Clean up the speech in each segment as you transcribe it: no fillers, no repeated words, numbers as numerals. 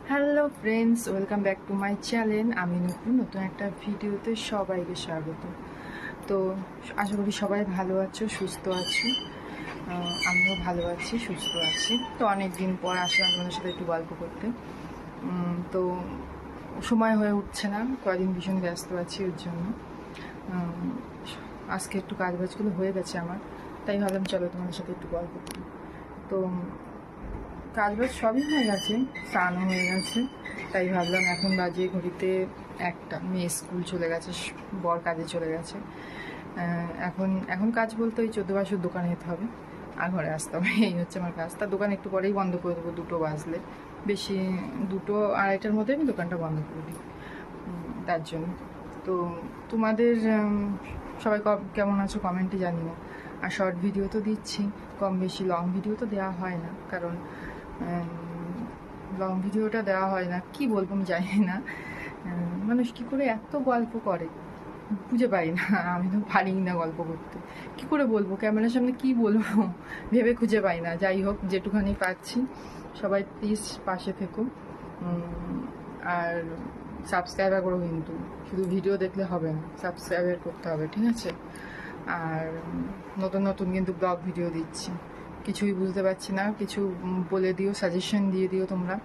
Hello friends, welcome back to my channel. আমি নতুন একটা ভিডিওতে সবাইকে স্বাগত। তো আশা করি সবাই ভালো আছো, সুস্থ আছো। আমিও ভালো আছি, সুস্থ আছি। তো অনেক দিন পর আসলাম তোমাদের সাথে একটু গল্প করতে। তো সময় হয়ে উঠছে না, কয়েকদিন ভীষণ ব্যস্ত আছি ওর জন্য। আজকে একটু কাজবাজগুলো হয়ে গেছে আমার, তাই ভাবলাম চলো তোমাদের সাথে একটু গল্প করি। তো কাজবাজ সবই হয়ে গেছে, স্নানও হয়ে গেছে, তাই ভাবলাম এখন বাজে ঘড়িতে একটা, মেয়ে স্কুল চলে গেছে, বর কাজে চলে গেছে। এখন এখন কাজ বলতে ওই 14 বাসের দোকানে যেতে হবে আর ঘরে আসতে হবে, এই হচ্ছে আমার কাজ। তার দোকান একটু পরেই বন্ধ করে দেবো, 2টো বাজলে, বেশি 2টো 2:30টার মধ্যে আমি দোকানটা বন্ধ করে দিই। তার জন্য তো তোমাদের সবাই কেমন আছো কমেন্টে জানিও। আর শর্ট ভিডিও তো দিচ্ছি কম বেশি, লং ভিডিও তো দেওয়া হয় না, কারণ লং ভিডিওটা দেওয়া হয় না, কি বলবো আমি জানি না। মানুষ কি করে এত গল্প করে খুঁজে পাই না, আমি তো পারি না গল্প করতে, কি করে বলবো ক্যামেরার সামনে, কি বলবো ভেবে খুঁজে পাই না। যাই হোক, যেটুখানি পাচ্ছি সবাই প্লিজ পাশে থেকো। আর সাবস্ক্রাইবার করো, কিন্তু শুধু ভিডিও দেখলে হবে না, সাবস্ক্রাইবার করতে হবে, ঠিক আছে? আর নতুন নতুন কিন্তু ব্লগ ভিডিও দিচ্ছি, কিছুই বুঝতে পারছি না, কিছু বলে দিও, সাজেশন দিয়ে দিও তোমরা,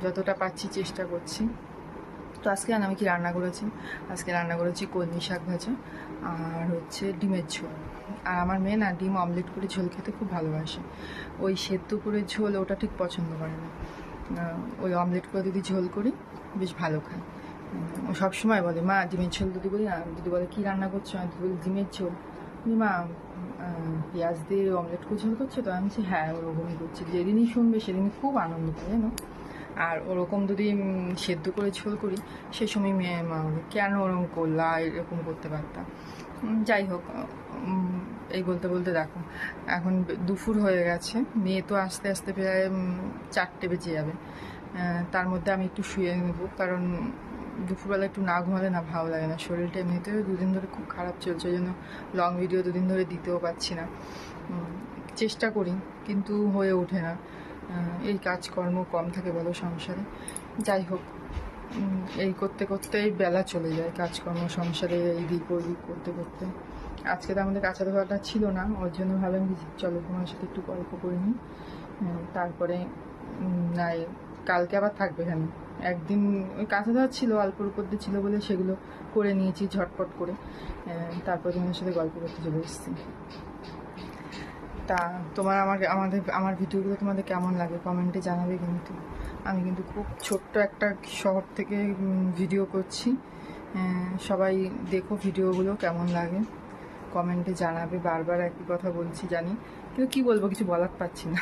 যতটা পাচ্ছি চেষ্টা করছি। তো আজকে আমি কি রান্না করেছি, আজকে রান্না করেছি কলমি শাক ভাজা আর হচ্ছে ডিমের ঝোল। আর আমার মেয়ে না ডিম অমলেট করে ঝোল খেতে খুব ভালোবাসে, ওই সেদ্ধ করে ঝোল ওটা ঠিক পছন্দ করে না। ওই অমলেট করে যদি ঝোল করি বেশ ভালো খায়। ও সবসময় বলে, মা ডিমের ঝোল যদি বলি না, যদি বলে কী রান্না করছো, আমি বলি ডিমের ঝোল, মা পেঁয়াজ দিয়ে অমলেট করে ঝোল করছো, তো আমি বলছি হ্যাঁ ওরকমই করছি। যেদিনই শুনবে সেদিনই খুব আনন্দ পায় জানো। আর ওরকম যদি সেদ্ধ করে ঝোল করি, সে সময় মেয়ে মা বলে কেন ওরকম করলা, এরকম করতে পারতাম। যাই হোক, এই বলতে বলতে দেখো এখন দুপুর হয়ে গেছে, মেয়ে তো আস্তে আস্তে প্রায় 4টে বেজে যাবে। তার মধ্যে আমি একটু শুয়ে নেবো, কারণ দুপুরবেলা একটু না ঘুমালে না ভালো লাগে না, শরীরটা এমনিতেও 2 দিন ধরে খুব খারাপ চলছে, ওই জন্য লং ভিডিও 2 দিন ধরে দিতেও পারছি না। চেষ্টা করি কিন্তু হয়ে ওঠে না, এই কাজকর্ম কম থাকে বলো সংসারে। যাই হোক, এই করতে করতেই বেলা চলে যায়, কাজকর্ম সংসারে এই দিক ওই দিক করতে করতে। আজকে তো আমাদের কাঁচা ধোয়াটা ছিল না, ওর জন্য ভাবলাম যে চলো তোমার সাথে একটু গল্প করে নিই। তারপরে নাই, কালকে আবার থাকবে কেন, একদিন ওই কাঁচা ধোয়া ছিল, অল্পর উপর দিয়ে ছিল বলে সেগুলো করে নিয়েছি ঝটপট করে। তারপর তোমার সাথে গল্প করতে চলে এসেছি। তা তোমার আমার ভিডিওগুলো তোমাদের কেমন লাগে কমেন্টে জানাবে কিন্তু। আমি কিন্তু খুব ছোট্ট একটা শহর থেকে ভিডিও করছি, সবাই দেখো ভিডিওগুলো কেমন লাগে কমেন্টে জানাবে। বারবার একই কথা বলছি জানি, কিন্তু কী বলবো, কিছু বলার পাচ্ছি না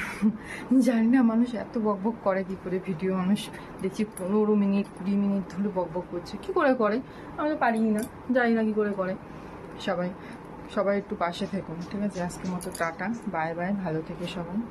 জানি না মানুষ এত বকবক করে কী করে, ভিডিও মানুষ দেখছি 15 মিনিট 20 মিনিট ধরে বকবক করছে, কী করে করে আমি তো পারি না, জানি না কী করে করে। সবাই সবাই একটু পাশে থেকো, ঠিক আছে? আজকের মতো টাটা, বাই বাই, ভালো থেকো সবাই।